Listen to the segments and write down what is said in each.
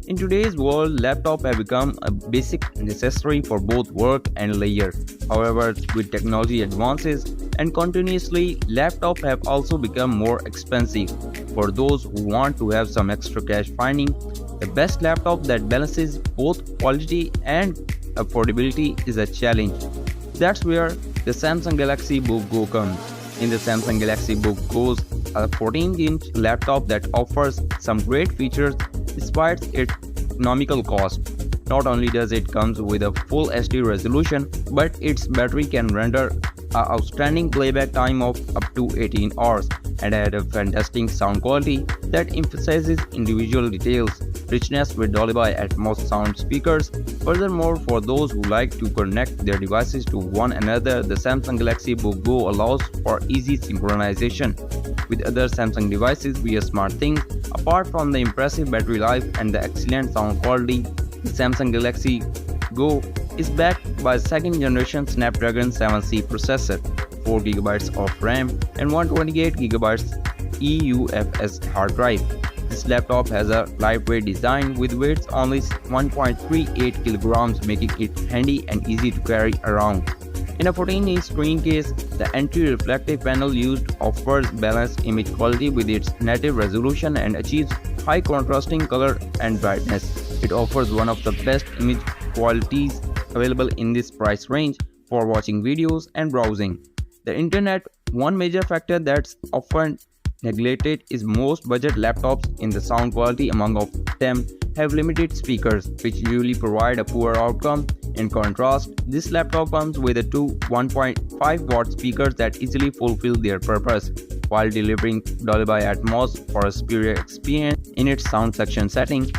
In today's world, laptops have become a basic necessary for both work and leisure. However, with technology advances and continuously, laptops have also become more expensive. For those who want to have some extra cash, finding the best laptop that balances both quality and affordability is a challenge. That's where the Samsung Galaxy Book Go comes. In the Samsung Galaxy Book Go, a 14-inch laptop that offers some great features despite its economical cost. Not only does it come with a full HD resolution, but its battery can render an outstanding playback time of up to 18 hours and had a fantastic sound quality that emphasizes individual details, richness with Dolby Atmos sound speakers. Furthermore, for those who like to connect their devices to one another, the Samsung Galaxy Book Go allows for easy synchronization with other Samsung devices via SmartThings. Apart from the impressive battery life and the excellent sound quality, the Samsung Galaxy Go is backed by second generation Snapdragon 7C processor, 4GB of RAM and 128GB eUFS hard drive. This laptop has a lightweight design with weights only 1.38 kg, making it handy and easy to carry around. In a 14-inch screen case, the anti-reflective panel used offers balanced image quality with its native resolution and achieves high contrasting color and brightness. It offers one of the best image qualities available in this price range for watching videos and browsing the internet. One major factor that's often neglected is most budget laptops in the sound quality. Among of them have limited speakers, which usually provide a poor outcome. In contrast, this laptop comes with two 1.5-watt speakers that easily fulfill their purpose while delivering Dolby Atmos for a superior experience in its sound section setting.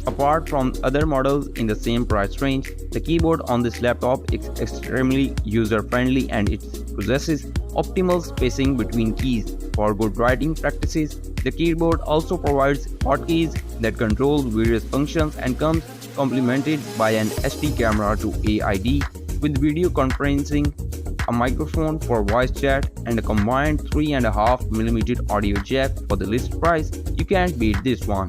Apart from other models in the same price range, the keyboard on this laptop is extremely user-friendly and it possesses optimal spacing between keys. For good writing practices, the keyboard also provides hotkeys that control various functions and comes complemented by an SD camera to AID with video conferencing, a microphone for voice chat, and a combined 3.5mm audio jack. For the list price, you can't beat this one.